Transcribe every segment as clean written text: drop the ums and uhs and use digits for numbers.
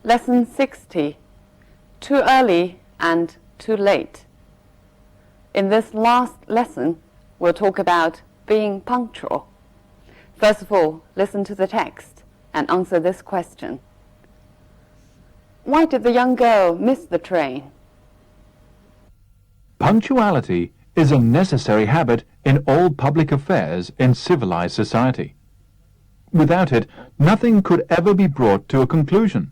Lesson 60, Too Early and Too Late. In this last lesson, we'll talk about being punctual. First of all, listen to the text and answer this question. Why did the young girl miss the train? Punctuality is a necessary habit in all public affairs in civilized society. Without it, nothing could ever be brought to a conclusion.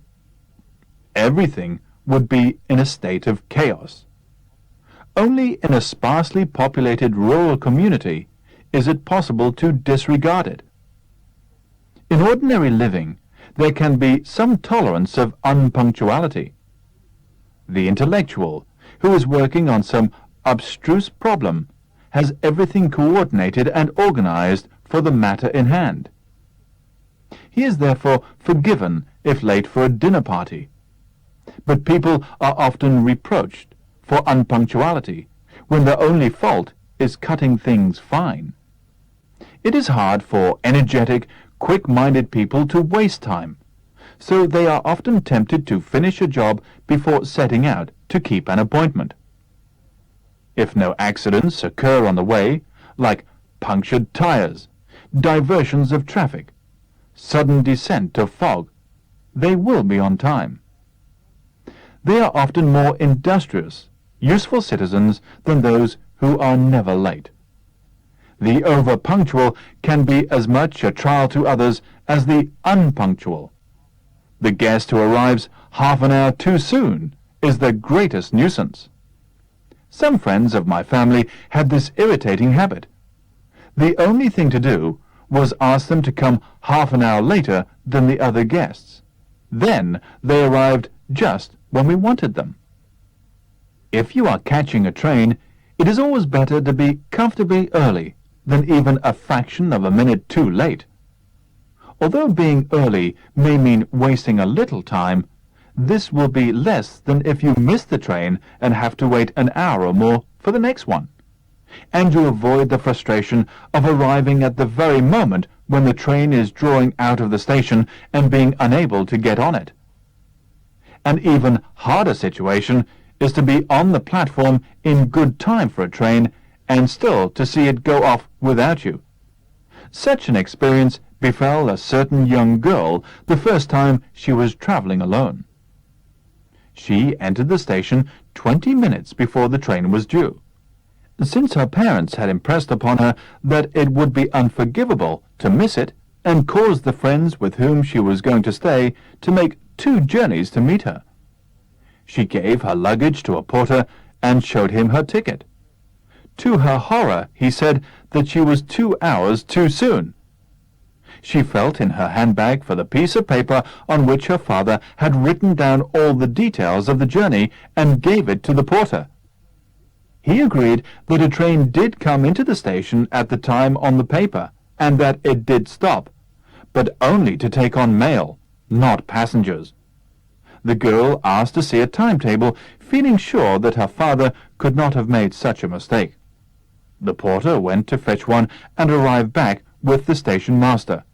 Everything would be in a state of chaos. Only in a sparsely populated rural community is it possible to disregard it. In ordinary living, there can be some tolerance of unpunctuality. The intellectual, who is working on some abstruse problem, has everything coordinated and organized for the matter in hand. He is therefore forgiven if late for a dinner party. But people are often reproached for unpunctuality when their only fault is cutting things fine. It is hard for energetic, quick-minded people to waste time, so they are often tempted to finish a job before setting out to keep an appointment. If no accidents occur on the way, like punctured tires, diversions of traffic, sudden descent of fog, they will be on time. They are often more industrious, useful citizens than those who are never late. The over-punctual can be as much a trial to others as the unpunctual. The guest who arrives half an hour too soon is the greatest nuisance. Some friends of my family had this irritating habit. The only thing to do was ask them to come half an hour later than the other guests. Then they arrived just when we wanted them. If you are catching a train, it is always better to be comfortably early than even a fraction of a minute too late. Although being early may mean wasting a little time, this will be less than if you miss the train and have to wait an hour or more for the next one. And you avoid the frustration of arriving at the very moment when the train is drawing out of the station and being unable to get on it. An even harder situation is to be on the platform in good time for a train and still to see it go off without you. Such an experience befell a certain young girl the first time she was traveling alone. She entered the station 20 minutes before the train was due. Since her parents had impressed upon her that it would be unforgivable to miss it, and caused the friends with whom she was going to stay to make 2 journeys to meet her. She gave her luggage to a porter and showed him her ticket. To her horror, he said that she was 2 hours too soon. She felt in her handbag for the piece of paper on which her father had written down all the details of the journey and gave it to the porter. He agreed that a train did come into the station at the time on the paper and that it did stop, but only to take on mail, not passengers. The girl asked to see a timetable, feeling sure that her father could not have made such a mistake. The porter went to fetch one and arrived back with the station master,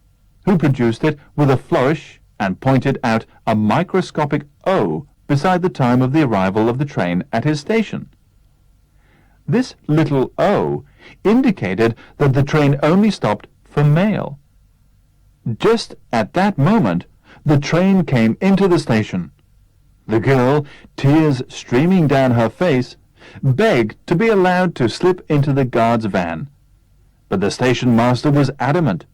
who produced it with a flourish and pointed out a microscopic O beside the time of the arrival of the train at his station. This little O indicated that the train only stopped for mail. Just at that moment, the train came into the station. The girl, tears streaming down her face, begged to be allowed to slip into the guard's van. But the station master was adamant.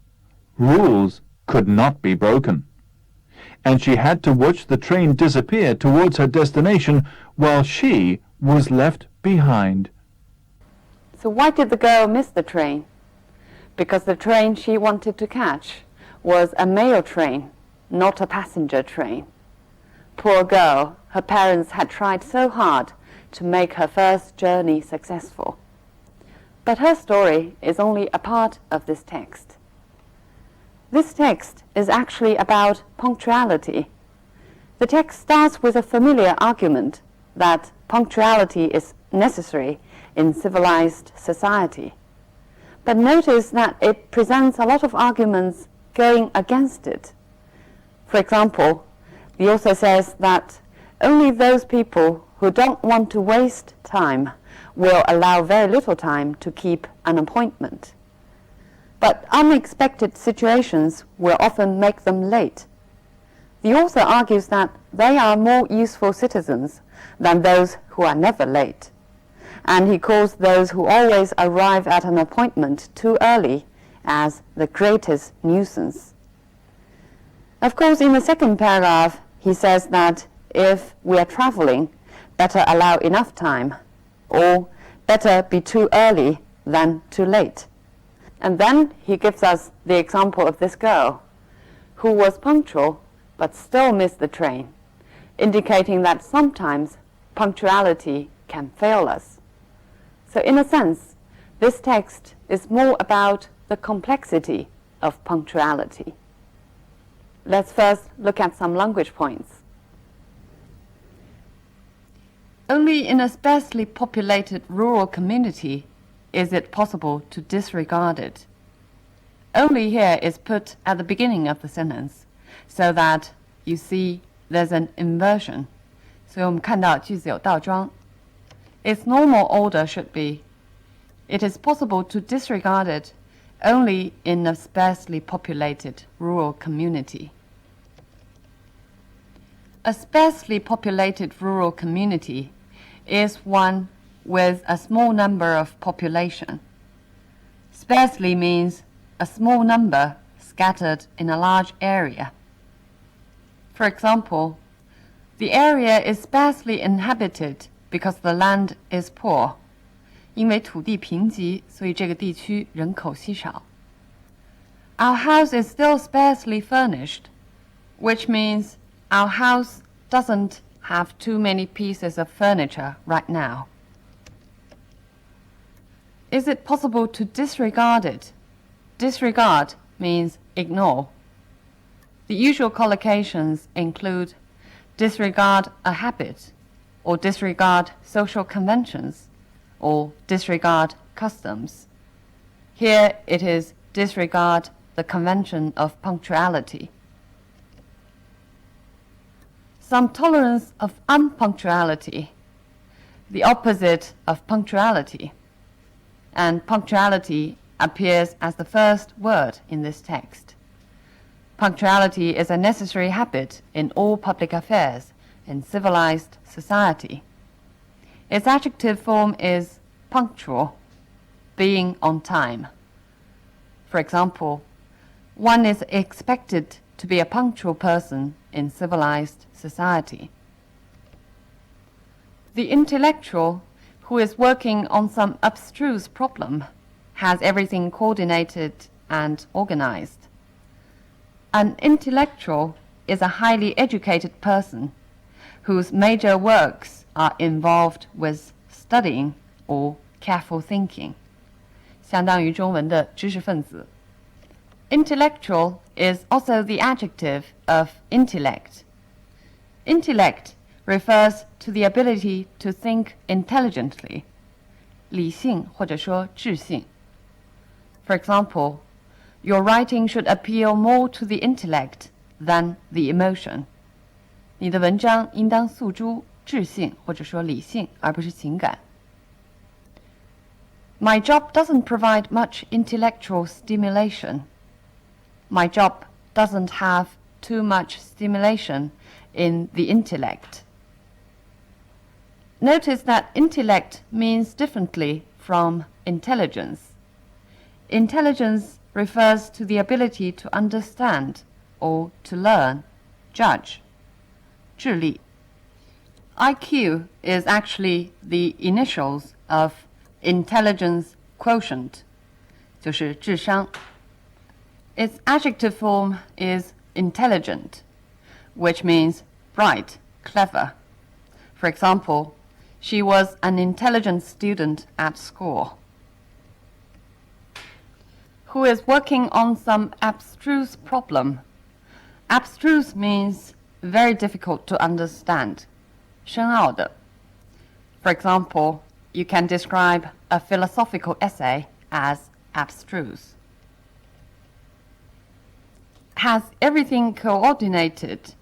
Rules could not be broken. And she had to watch the train disappear towards her destination while she was left behind. So why did the girl miss the train? Because the train she wanted to catch was a mail train, not a passenger train. Poor girl, her parents had tried so hard to make her first journey successful. But her story is only a part of this text. This text is actually about punctuality. The text starts with a familiar argument that punctuality is necessary in civilized society. But notice that it presents a lot of arguments going against it. For example, The author says that only those people who don't want to waste time will allow very little time to keep an appointment. But unexpected situations will often make them late. The author argues that they are more useful citizens than those who are never late, and he calls those who always arrive at an appointment too early as the greatest nuisance. Of course, in the second paragraph, he says that if we are traveling, better allow enough time, or better be too early than too late. And then he gives us the example of this girl who was punctual but still missed the train, indicating that sometimes punctuality can fail us. So in a sense, this text is more about the complexity of punctuality. Let's first look at some language points. Only in a sparsely populated rural community is it possible to disregard it. Only here is put at the beginning of the sentence, so that you see there's an inversion. 所以我们看到句子有倒装。Its normal order should be, it is possible to disregard it only in a sparsely populated rural community. A sparsely populated rural community is one with a small number of population. Sparsely means a small number scattered in a large area. For example, the area is sparsely inhabited because the land is poor. 因为土地贫瘠，所以这个地区人口稀少。Our house is still sparsely furnished, which means our house doesn't have too many pieces of furniture right now. Is it possible to disregard it? Disregard means ignore. The usual collocations include disregard a habit, or disregard social conventions, or disregard customs. Here it is disregard the convention of punctuality. Some tolerance of unpunctuality, the opposite of punctuality, and punctuality appears as the first word in this text. Punctuality is a necessary habit in all public affairs in civilized society. Its adjective form is punctual, being on time. For example, one is expected to be a punctual person in civilized society. The intellectual who is working on some abstruse problem has everything coordinated and organized. An intellectual is a highly educated person whose major works are involved with studying or careful thinking. 相当于中文的知识分子。Intellectual is also the adjective of intellect. Intellect refers to the ability to think intelligently, 理性或者说智性。For example, your writing should appeal more to the intellect than the emotion. 你的文章应当诉诸智性或者说理性，而不是情感。My job doesn't provide much intellectual stimulation. My job doesn't have too much stimulation in the intellect. Notice that intellect means differently from intelligence. Intelligence refers to the ability to understand or to learn, judge. 智力. IQ is actually the initials of intelligence quotient, 就是智商. Its adjective form is intelligent, which means bright, clever. For example, she was an intelligent student at school. Who is working on some abstruse problem. Abstruse means very difficult to understand, 深奥的. For example, you can describe a philosophical essay as abstruse. Has everything coordinated.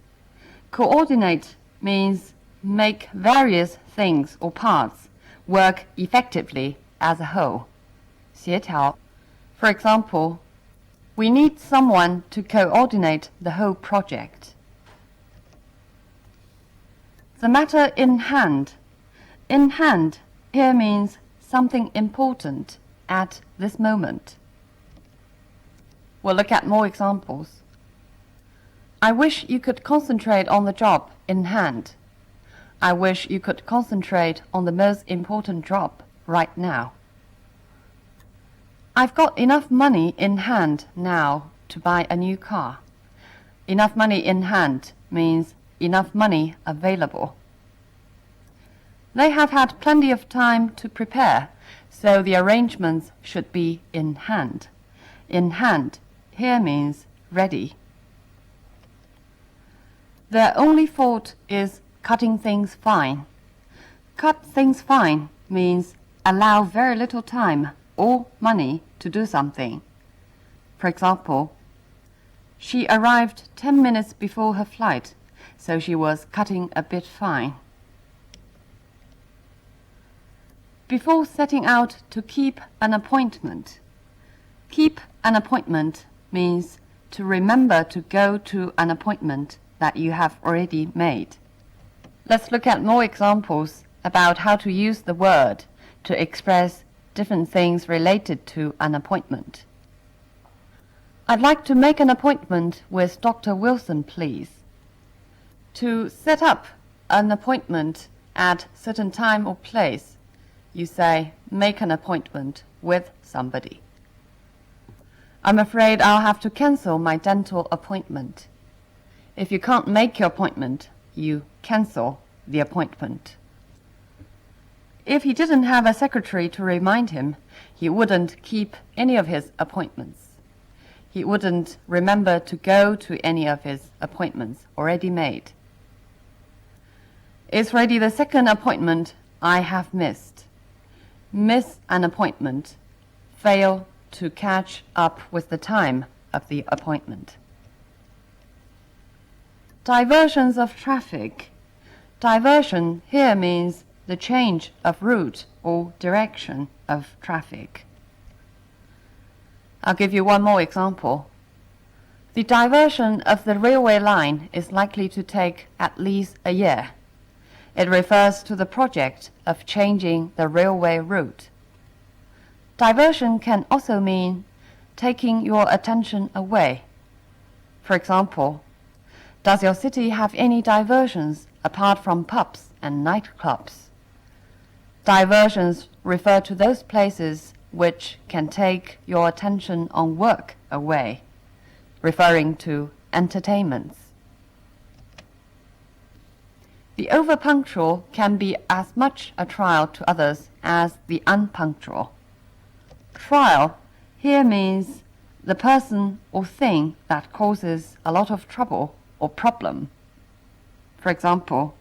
Coordinate means make various things or parts work effectively as a whole. 协调. For example, we need someone to coordinate the whole project. The matter in hand. In hand here means something important at this moment. We'll look at more examples. I wish you could concentrate on the job in hand. I wish you could concentrate on the most important job right now. I've got enough money in hand now to buy a new car. Enough money in hand means enough money available. They have had plenty of time to prepare, so the arrangements should be in hand. In hand here means ready. Their only fault is cutting things fine. Cut things fine means allow very little time or money to do something. For example, she arrived 10 minutes before her flight, so she was cutting a bit fine. Before setting out to keep an appointment. Keep an appointment means to remember to go to an appointment that you have already made. Let's look at more examples about how to use the word to express different things related to an appointment. I'd like to make an appointment with Dr. Wilson, please. To set up an appointment at certain time or place, you say, make an appointment with somebody. I'm afraid I'll have to cancel my dental appointment. If you can't make your appointment, you cancel the appointment. If he didn't have a secretary to remind him, he wouldn't keep any of his appointments. He wouldn't remember to go to any of his appointments already made. It's already the second appointment I have missed. Miss an appointment, fail to catch up with the time of the appointment. Diversions of traffic. Diversion here means the change of route or direction of traffic. I'll give you one more example. The diversion of the railway line is likely to take at least a year. It refers to the project of changing the railway route. Diversion can also mean taking your attention away. For example, does your city have any diversions apart from pubs and nightclubs? Diversions refer to those places which can take your attention on work away, referring to entertainments. The overpunctual can be as much a trial to others as the unpunctual. Trial here means the person or thing that causes a lot of trouble or problem. For example,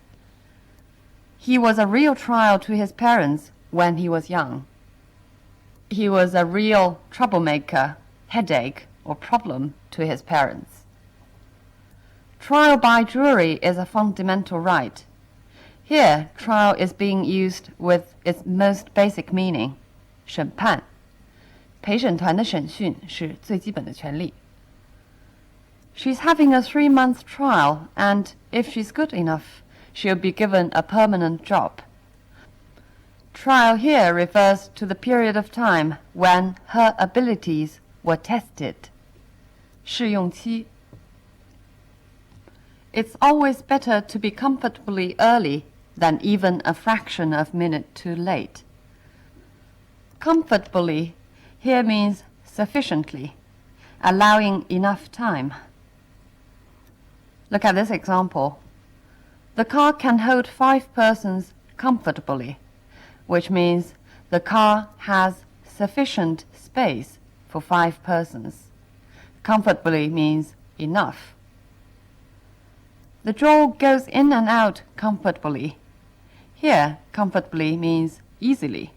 he was a real trial to his parents when he was young. He was a real troublemaker, headache, or problem to his parents. Trial by jury is a fundamental right. Here, trial is being used with its most basic meaning, 审判。陪审团的审讯是最基本的权利。She's having a 3-month trial, and if she's good enough, she'll be given a permanent job. Trial here refers to the period of time when her abilities were tested. 试用期。It's always better to be comfortably early than even a fraction of a minute too late. Comfortably here means sufficiently, allowing enough time. Look at this example. The car can hold 5 persons comfortably, which means the car has sufficient space for 5 persons. Comfortably means enough. The jaw goes in and out comfortably. Here, comfortably means easily.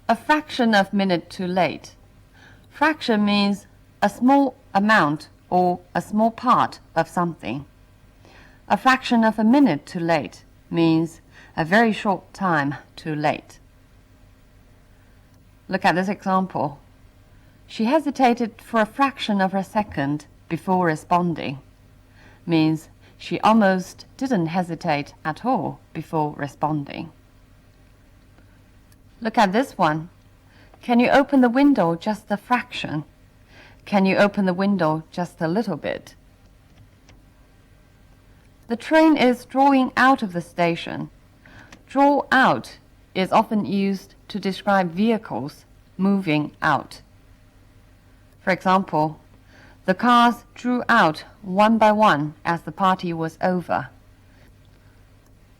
A fraction of a minute too late. Fraction means a small amount or a small part of something. A fraction of a minute too late means a very short time too late. Look at this example. She hesitated for a fraction of a second before responding. Means she almost didn't hesitate at all before responding. Look at this one. Can you open the window just a fraction? Can you open the window just a little bit? The train is drawing out of the station. Draw out is often used to describe vehicles moving out. For example, the cars drew out one by one as the party was over.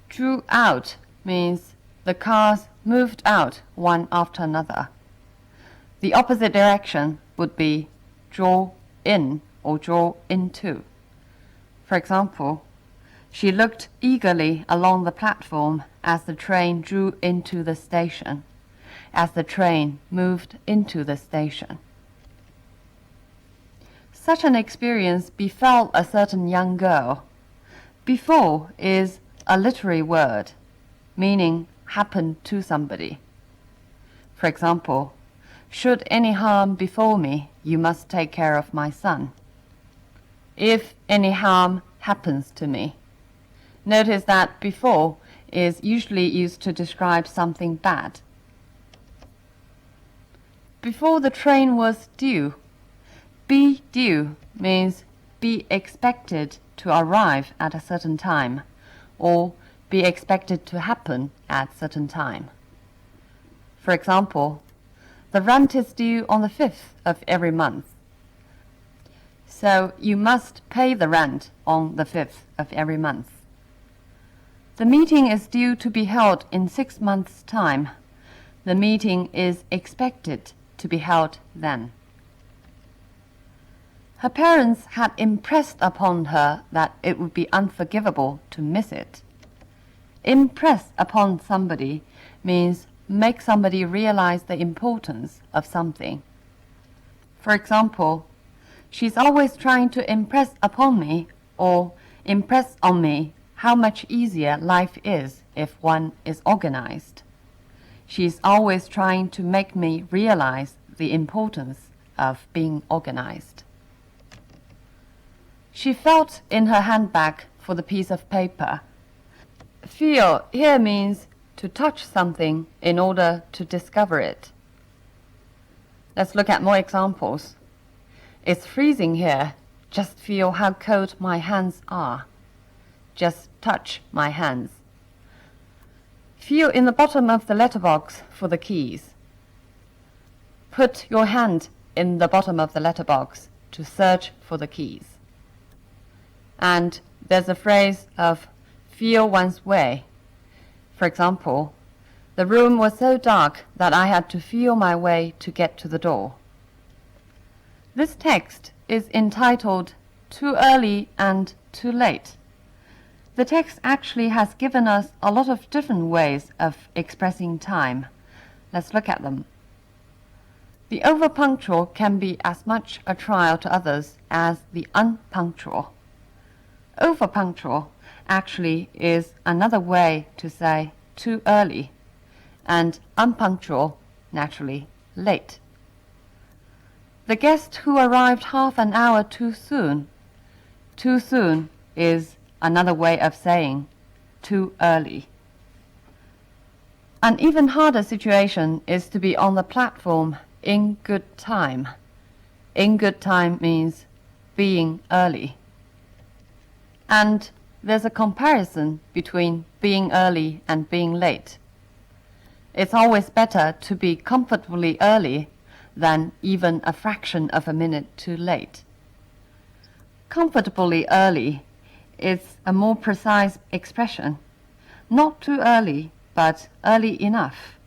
Drew out means the cars moved out one after another. The opposite direction would be draw in or draw into. For example, she looked eagerly along the platform as the train drew into the station, as the train moved into the station. Such an experience befell a certain young girl. Befall is a literary word, meaning happened to somebody. For example, should any harm befall me, you must take care of my son. If any harm happens to me. Notice that before is usually used to describe something bad. Before the train was due. Be due means be expected to arrive at a certain time or be expected to happen at a certain time. For example, the rent is due on the 5th of every month. So you must pay the rent on the 5th of every month. The meeting is due to be held in 6 months' time. The meeting is expected to be held then. Her parents had impressed upon her that it would be unforgivable to miss it. Impress upon somebody means make somebody realize the importance of something. For example, she's always trying to impress upon me or impress on me how much easier life is if one is organized. She's always trying to make me realize the importance of being organized. She felt in her handbag for the piece of paper. Feel here means to touch something in order to discover it. Let's look at more examples. It's freezing here. Just feel how cold my hands are. Just touch my hands. Feel in the bottom of the letterbox for the keys. Put your hand in the bottom of the letterbox to search for the keys. And there's a phrase of feel one's way. For example, the room was so dark that I had to feel my way to get to the door. This text is entitled Too Early and Too Late. The text actually has given us a lot of different ways of expressing time. Let's look at them. The overpunctual can be as much a trial to others as the unpunctual. Overpunctual actually is another way to say too early, and unpunctual, naturally, late. The guest who arrived half an hour too soon is another way of saying too early. An even harder situation is to be on the platform in good time. In good time means being early. And there's a comparison between being early and being late. It's always better to be comfortably early than even a fraction of a minute too late. Comfortably early is a more precise expression. Not too early, but early enough.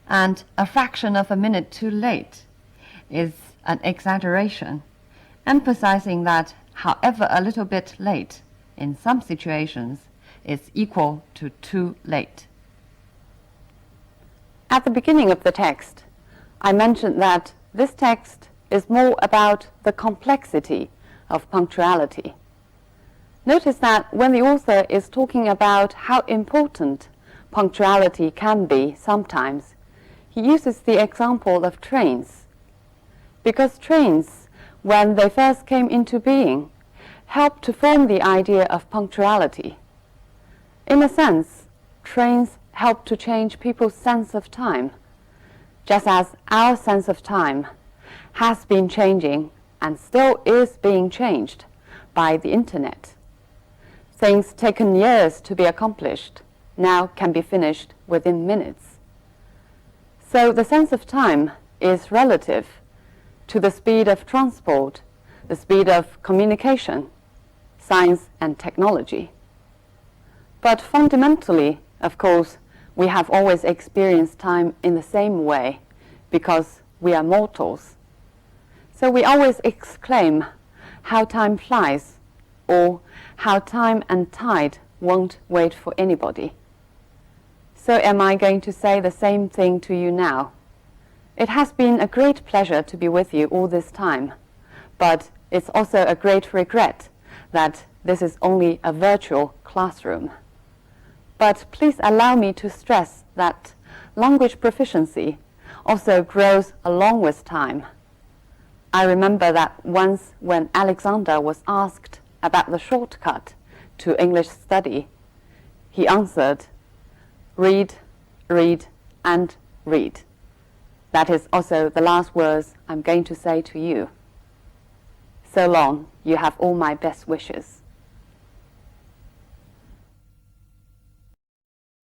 And a fraction of a minute too late is an exaggeration, emphasizing that however a little bit late in some situations is equal to too late. At the beginning of the text, I mentioned that this text is more about the complexity of punctuality. Notice that when the author is talking about how important punctuality can be sometimes, he uses the example of trains. Because trains, when they first came into being, helped to form the idea of punctuality. In a sense, trains help to change people's sense of time, just as our sense of time has been changing and still is being changed by the internet. Things taken years to be accomplished now can be finished within minutes. So the sense of time is relative to the speed of transport, the speed of communication, science and technology. But fundamentally, of course, we have always experienced time in the same way because we are mortals. So we always exclaim, how time flies, or how time and tide won't wait for anybody. So am I going to say the same thing to you now? It has been a great pleasure to be with you all this time, but it's also a great regret that this is only a virtual classroom. But please allow me to stress that language proficiency also grows along with time. I remember that once when Alexander was asked about the shortcut to English study, he answered, read, read, and read. That is also the last words I'm going to say to you. So long, you have all my best wishes.